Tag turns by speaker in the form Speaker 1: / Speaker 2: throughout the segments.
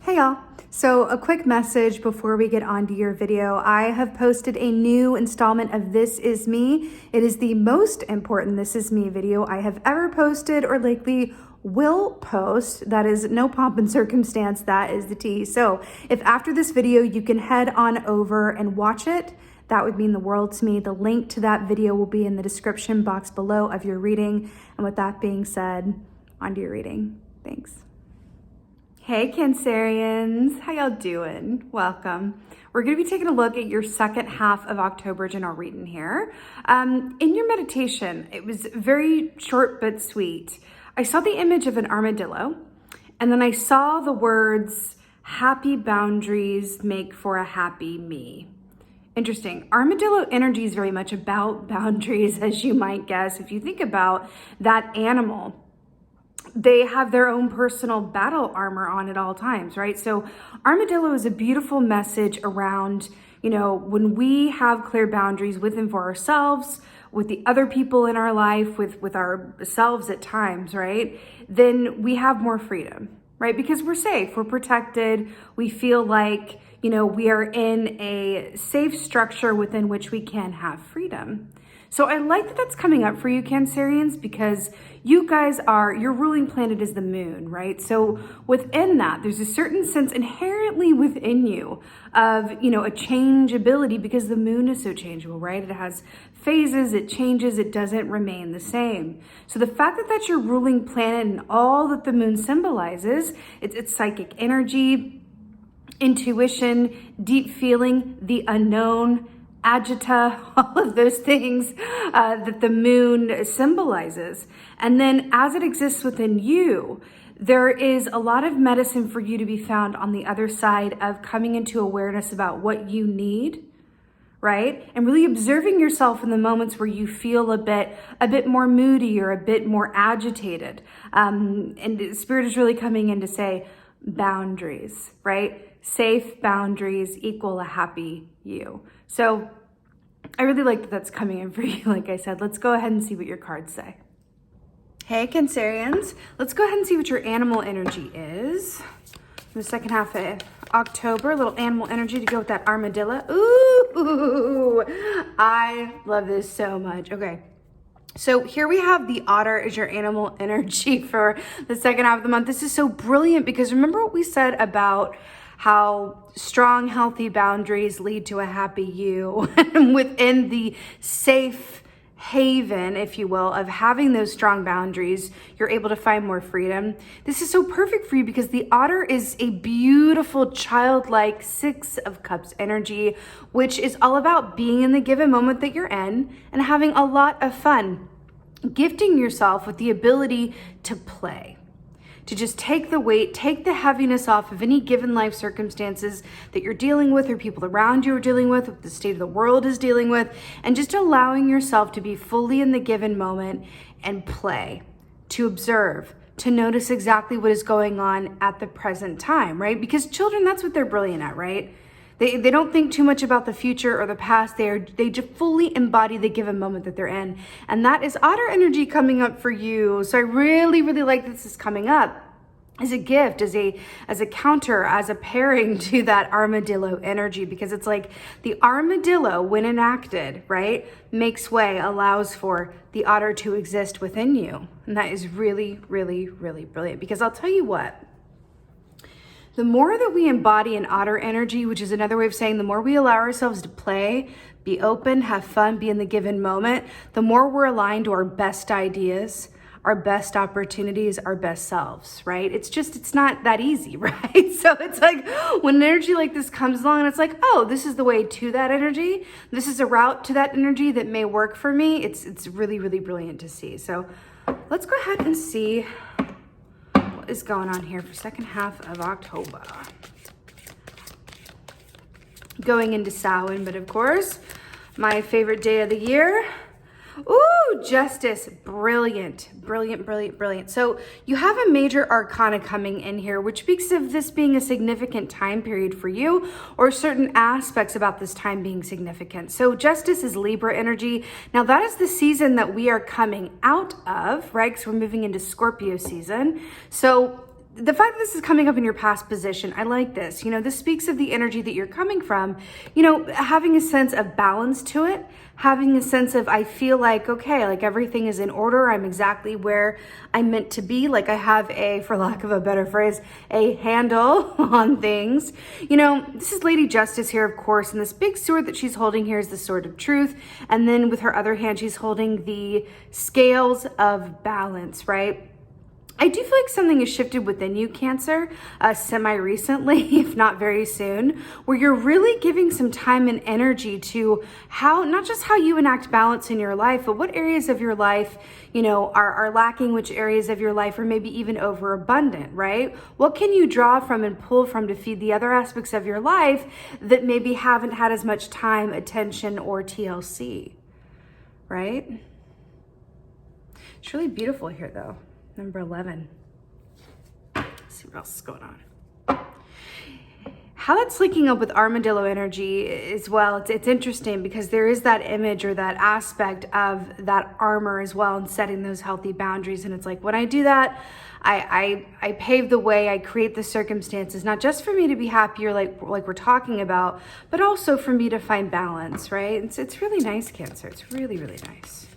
Speaker 1: Hey y'all. So a quick message before we get on to your video. I have posted a new installment of This Is Me. It is the most important This Is Me video I have ever posted or likely will post. That is no pomp and circumstance, that is the tea. So if after this video you can head on over and watch it, that would mean the world to me. The link to that video will be in the description box below of your reading. And with that being said, on to your reading. Thanks. Hey Cancerians, how y'all doing? Welcome. We're going to be taking a look at your second half of October general reading here. In your meditation, it was very short but sweet. I saw the image of an armadillo, and then I saw the words, "Happy boundaries make for a happy me." Interesting. Armadillo energy is very much about boundaries, as you might guess. If you think about that animal, they have their own personal battle armor on at all times, right? So armadillo is a beautiful message around, when we have clear boundaries with and for ourselves, with the other people in our life, with ourselves at times, right? Then we have more freedom, right? Because we're safe, we're protected, we feel like, we are in a safe structure within which we can have freedom. So I like that that's coming up for you, Cancerians, because you guys your ruling planet is the moon, right? So within that, there's a certain sense inherently within you of, a changeability because the moon is so changeable, right? It has phases, it changes, it doesn't remain the same. So the fact that that's your ruling planet and all that the moon symbolizes, it's psychic energy, intuition, deep feeling, the unknown, agita, all of those things that the moon symbolizes. And then as it exists within you, there is a lot of medicine for you to be found on the other side of coming into awareness about what you need, right? And really observing yourself in the moments where you feel a bit more moody or a bit more agitated. And Spirit is really coming in to say boundaries, right? Safe boundaries equal a happy you. So I really like that that's coming in for you. Like I said, let's go ahead and see what your cards say. Hey Cancerians, let's go ahead and see what your animal energy is. In the second half of October, a little animal energy to go with that armadillo. Ooh, I love this so much. Okay. So here we have the otter as your animal energy for the second half of the month. This is so brilliant because remember what we said about how strong, healthy boundaries lead to a happy you. And within the safe haven, if you will, of having those strong boundaries, you're able to find more freedom. This is so perfect for you because the otter is a beautiful, childlike Six of Cups energy, which is all about being in the given moment that you're in and having a lot of fun, gifting yourself with the ability to play, to just take the weight, take the heaviness off of any given life circumstances that you're dealing with or people around you are dealing with, what the state of the world is dealing with, and just allowing yourself to be fully in the given moment and play, to observe, to notice exactly what is going on at the present time, right? Because children, that's what they're brilliant at, right? They don't think too much about the future or the past. They just fully embody the given moment that they're in. And that is otter energy coming up for you. So I really, really like this is coming up as a gift, as a counter, as a pairing to that armadillo energy, because it's like the armadillo, when enacted, right, makes way, allows for the otter to exist within you. And that is really, really, really brilliant, because I'll tell you what, the more that we embody an otter energy, which is another way of saying the more we allow ourselves to play, be open, have fun, be in the given moment, the more we're aligned to our best ideas, our best opportunities, our best selves, right? It's not that easy, right? So it's like when an energy like this comes along and it's like, oh, this is the way to that energy. This is a route to that energy that may work for me. It's really, really brilliant to see. So let's go ahead and see what is going on here for second half of October. Going into Samhain, but of course, my favorite day of the year. Ooh, Justice. Brilliant, brilliant, brilliant, brilliant. So you have a major arcana coming in here, which speaks of this being a significant time period for you, or certain aspects about this time being significant. So Justice is Libra energy. Now that is the season that we are coming out of, right? Because we're moving into Scorpio season. So the fact that this is coming up in your past position, I like this. This speaks of the energy that you're coming from, having a sense of balance to it, having a sense of, I feel like, okay, like everything is in order. I'm exactly where I'm meant to be. Like I have for lack of a better phrase, a handle on things. This is Lady Justice here, of course, and this big sword that she's holding here is the sword of truth. And then with her other hand, she's holding the scales of balance, right? I do feel like something has shifted within you, Cancer, semi-recently, if not very soon, where you're really giving some time and energy to not just how you enact balance in your life, but what areas of your life, are lacking, which areas of your life are maybe even overabundant, right? What can you draw from and pull from to feed the other aspects of your life that maybe haven't had as much time, attention, or TLC, right? It's really beautiful here, though. Number 11. Let's see what else is going on. How that's linking up with armadillo energy as well. It's interesting because there is that image or that aspect of that armor as well and setting those healthy boundaries. And it's like, when I do that, I pave the way, I create the circumstances, not just for me to be happier like we're talking about, but also for me to find balance, right? It's really nice, Cancer. It's really, really nice.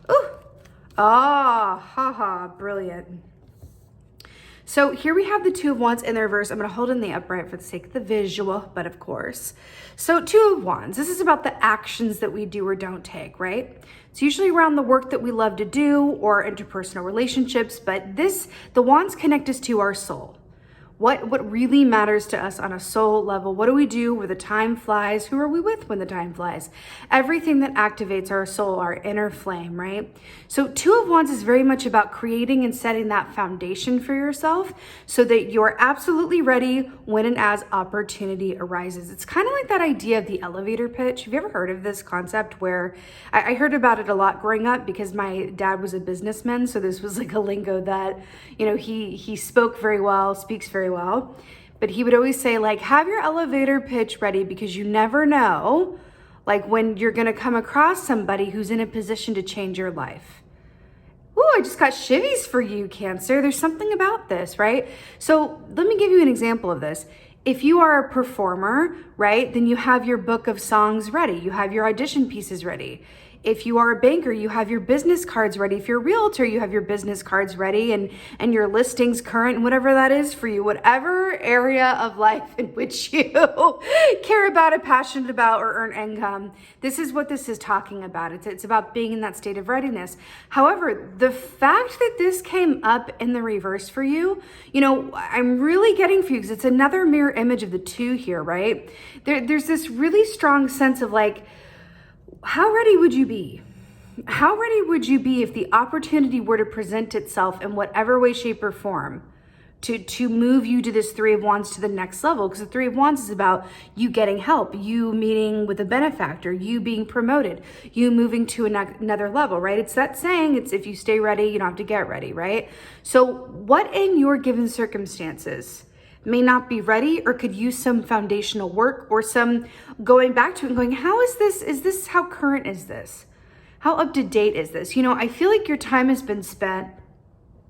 Speaker 1: Ooh. Haha, brilliant. So here we have the Two of Wands in the reverse. I'm going to hold in the upright for the sake of the visual, but of course. So Two of Wands, this is about the actions that we do or don't take, right? It's usually around the work that we love to do or interpersonal relationships, but the Wands connect us to our soul. What really matters to us on a soul level? What do we do where the time flies? Who are we with when the time flies? Everything that activates our soul, our inner flame, right? So Two of Wands is very much about creating and setting that foundation for yourself so that you're absolutely ready when and as opportunity arises. It's kind of like that idea of the elevator pitch. Have you ever heard of this concept where I heard about it a lot growing up because my dad was a businessman. So this was like a lingo that, he spoke very well, speaks very well, but he would always say, like, have your elevator pitch ready because you never know, like, when you're going to come across somebody who's in a position to change your life. Ooh, I just got shivvies for you, Cancer. There's something about this, right? So let me give you an example of this. If you are a performer, right, then you have your book of songs ready. You have your audition pieces ready. If you are a banker, you have your business cards ready. If you're a realtor, you have your business cards ready and your listings current, whatever that is for you, whatever area of life in which you care about, are passionate about, or earn income. This is what this is talking about. It's about being in that state of readiness. However, the fact that this came up in the reverse for you, I'm really getting for you because it's another mirror image of the two here, right? There's this really strong sense of like, how ready would you be? How ready would you be if the opportunity were to present itself in whatever way, shape, or form to move you to this Three of Wands to the next level? Because the Three of Wands is about you getting help, you meeting with a benefactor, you being promoted, you moving to another level, right? It's that saying, it's if you stay ready, you don't have to get ready, right? So what in your given circumstances may not be ready or could use some foundational work or some going back to it and going, how is this, how current is this? How up to date is this? I feel like your time has been spent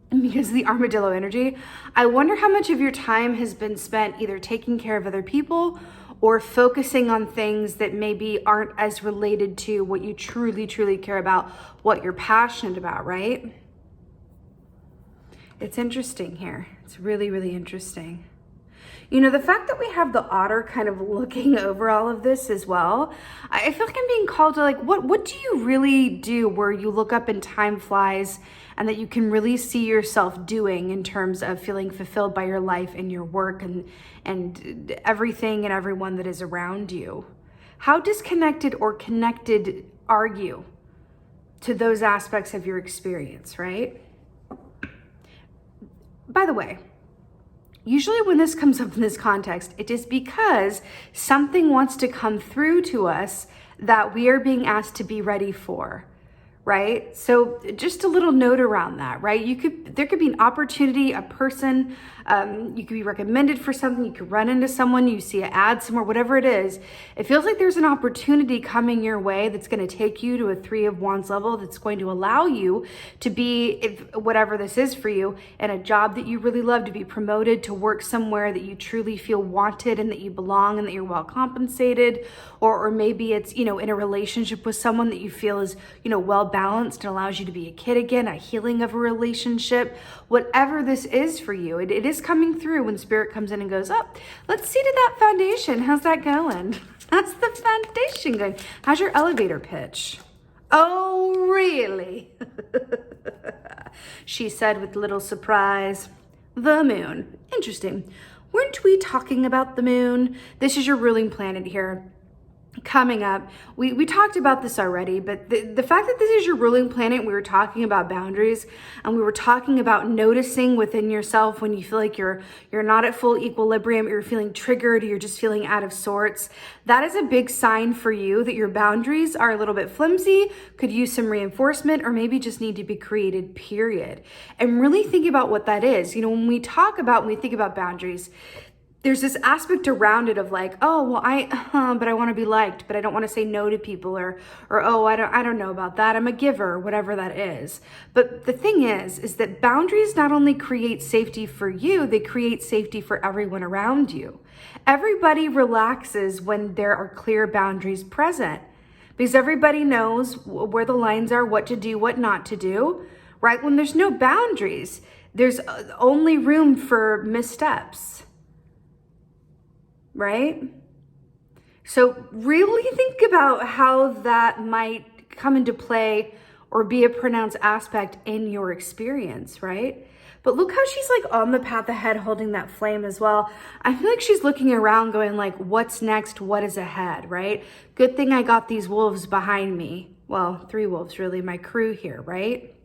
Speaker 1: because of the armadillo energy. I wonder how much of your time has been spent either taking care of other people or focusing on things that maybe aren't as related to what you truly, truly care about, what you're passionate about, right? It's interesting here. It's really, really interesting. The fact that we have the otter kind of looking over all of this as well, I feel like I'm being called to like, what do you really do where you look up and time flies and that you can really see yourself doing in terms of feeling fulfilled by your life and your work and everything and everyone that is around you? How disconnected or connected are you to those aspects of your experience, right? By the way, usually when this comes up in this context, it is because something wants to come through to us that we are being asked to be ready for, right? So just a little note around that, right? There could be an opportunity, a person, you could be recommended for something, you could run into someone, you see an ad somewhere, whatever it is. It feels like there's an opportunity coming your way that's going to take you to a 3 of Wands level, that's going to allow you to be, if whatever this is for you, in a job that you really love, to be promoted, to work somewhere that you truly feel wanted and that you belong and that you're well compensated, or maybe it's, in a relationship with someone that you feel is, well balanced and allows you to be a kid again, a healing of a relationship. Whatever this is for you, it is coming through when Spirit comes in and goes, oh, let's see to that foundation. How's that going? How's the foundation going? How's your elevator pitch? Oh, really? She said with little surprise. The moon. Interesting. Weren't we talking about the moon? This is your ruling planet here. Coming up, we talked about this already, but the fact that this is your ruling planet, we were talking about boundaries, and we were talking about noticing within yourself when you feel like you're not at full equilibrium, you're feeling triggered, you're just feeling out of sorts. That is a big sign for you that your boundaries are a little bit flimsy, could use some reinforcement, or maybe just need to be created, period. And really think about what that is. When we think about boundaries, there's this aspect around it of like, oh, well, but I want to be liked, but I don't want to say no to people, or oh, I don't know about that. I'm a giver, whatever that is. But the thing is that boundaries not only create safety for you, they create safety for everyone around you. Everybody relaxes when there are clear boundaries present, because everybody knows where the lines are, what to do, what not to do, right? When there's no boundaries, there's only room for missteps. Right? So really think about how that might come into play or be a pronounced aspect in your experience, right? But look how she's like on the path ahead holding that flame as well. I feel like she's looking around going like, what's next? What is ahead, right? Good thing I got these wolves behind me. Well, 3 wolves really, my crew here, right?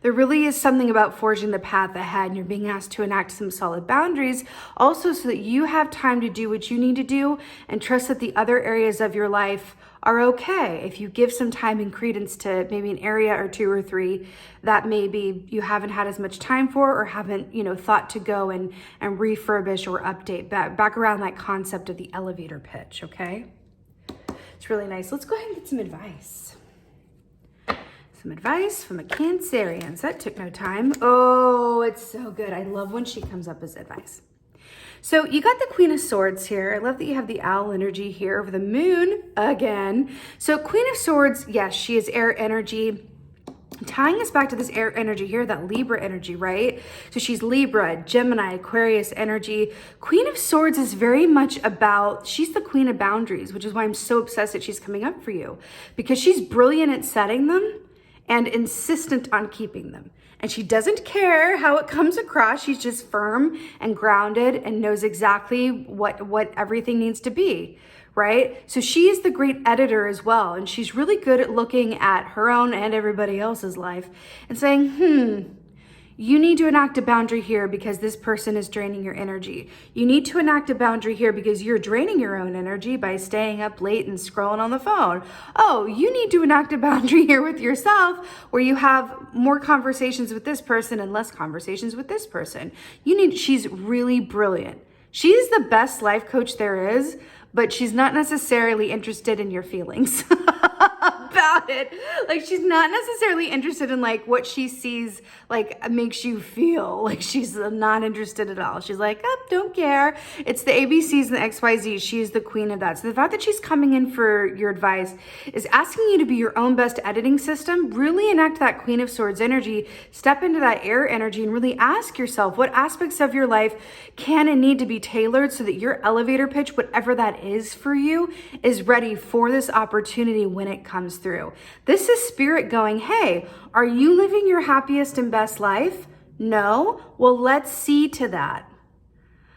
Speaker 1: There really is something about forging the path ahead, and you're being asked to enact some solid boundaries also so that you have time to do what you need to do and trust that the other areas of your life are okay. If you give some time and credence to maybe an area or 2 or 3 that maybe you haven't had as much time for or haven't, thought to go and refurbish or update back around that concept of the elevator pitch, okay? It's really nice. Let's go ahead and get some advice. Some advice from a Cancerian. That took no time. Oh, it's so good. I love when she comes up as advice. So you got the Queen of Swords here. I love that you have the owl energy here over the moon again. So Queen of Swords, yes, she is air energy. Tying us back to this air energy here, that Libra energy, right? So she's Libra, Gemini, Aquarius energy. Queen of Swords is very much about, she's the queen of boundaries, which is why I'm so obsessed that she's coming up for you, because she's brilliant at setting them and insistent on keeping them. And she doesn't care how it comes across. She's just firm and grounded and knows exactly what everything needs to be, right? So she is the great editor as well. And she's really good at looking at her own and everybody else's life and saying, you need to enact a boundary here because this person is draining your energy. You need to enact a boundary here because you're draining your own energy by staying up late and scrolling on the phone. Oh, you need to enact a boundary here with yourself where you have more conversations with this person and less conversations with this person. She's really brilliant. She's the best life coach there is, but she's not necessarily interested in your feelings about it. Like, she's not necessarily interested in like what she sees like makes you feel. Like, she's not interested at all. She's like, oh, don't care. It's the ABCs and the XYZ. She's the queen of that. So the fact that she's coming in for your advice is asking you to be your own best editing system. Really enact that Queen of Swords energy, step into that air energy, and really ask yourself what aspects of your life can and need to be tailored so that your elevator pitch, whatever that is for you, is ready for this opportunity when it comes through. This is spirit going, hey, are you living your happiest and best life? No? Well, let's see to that.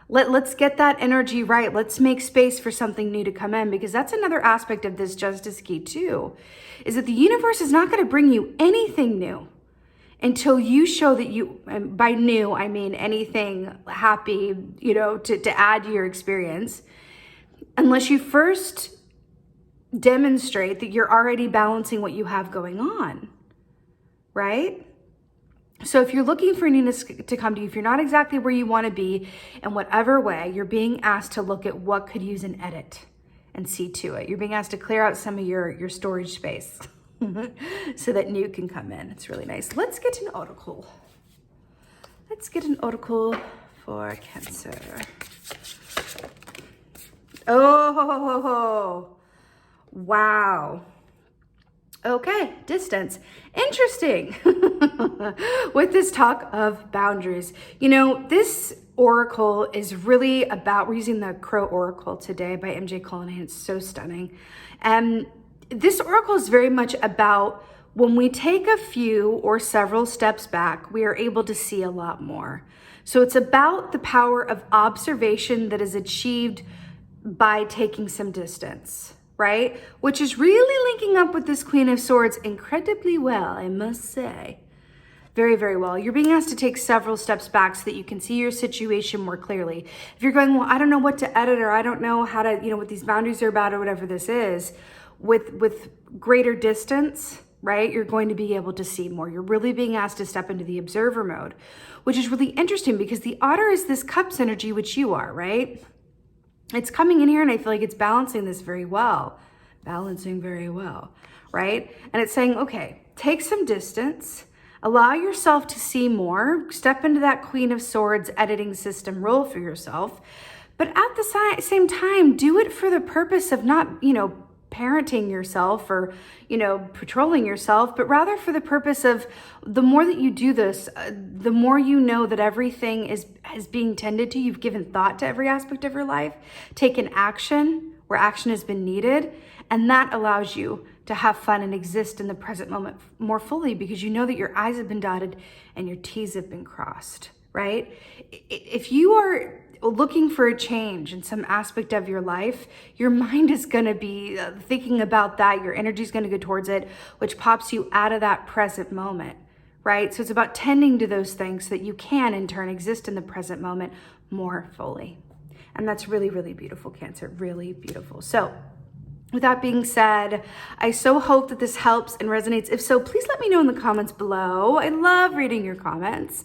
Speaker 1: Let's get that energy right. Let's make space for something new to come in, because that's another aspect of this justice key too, is that the universe is not going to bring you anything new until you show that you, and by new, I mean anything happy, to add to your experience, unless you first demonstrate that you're already balancing what you have going on, right? So if you're looking for newness to come to you, if you're not exactly where you want to be in whatever way, you're being asked to look at what could use an edit and see to it. You're being asked to clear out some of your storage space so that new can come in. It's really nice. Let's get an oracle. Let's get an oracle for Cancer. Oh, wow. Okay, distance. Interesting. With this talk of boundaries. You know, this oracle is really about, we're using the Crow Oracle today by MJ Cullinane. It's so stunning. And this oracle is very much about when we take a few or several steps back, we are able to see a lot more. So it's about the power of observation that is achieved by taking some distance, right? Which is really linking up with this Queen of Swords incredibly well, I must say. Very, very well. You're being asked to take several steps back so that you can see your situation more clearly. If you're going, well, I don't know what to edit, or I don't know how to, what these boundaries are about, or whatever this is, with greater distance, right? You're going to be able to see more. You're really being asked to step into the observer mode, which is really interesting because the otter is this cups energy, which you are, right? It's coming in here and I feel like it's balancing this very well. Balancing very well, right? And it's saying, okay, take some distance, allow yourself to see more, step into that Queen of Swords editing system role for yourself, but at the same time, do it for the purpose of not, parenting yourself or, patrolling yourself, but rather for the purpose of the more that you do this, the more you know that everything is being tended to. You've given thought to every aspect of your life, taken action where action has been needed, and that allows you to have fun and exist in the present moment more fully because you know that your I's have been dotted and your T's have been crossed, right? If you are looking for a change in some aspect of your life, your mind is going to be thinking about that. Your energy is going to go towards it, which pops you out of that present moment, right? So it's about tending to those things so that you can in turn exist in the present moment more fully. And that's really, really beautiful, Cancer, really beautiful. So with that being said, I so hope that this helps and resonates. If so, please let me know in the comments below. I love reading your comments.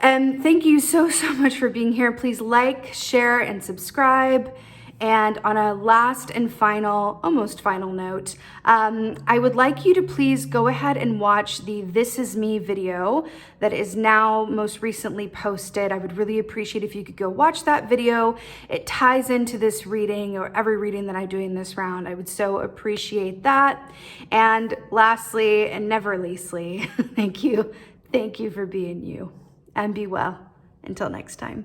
Speaker 1: And thank you so, so much for being here. Please like, share, and subscribe. And on a last and final, almost final note, I would like you to please go ahead and watch the This Is Me video that is now most recently posted. I would really appreciate if you could go watch that video. It ties into this reading or every reading that I'm doing this round. I would so appreciate that. And lastly, and never leastly, thank you. Thank you for being you. And be well. Until next time.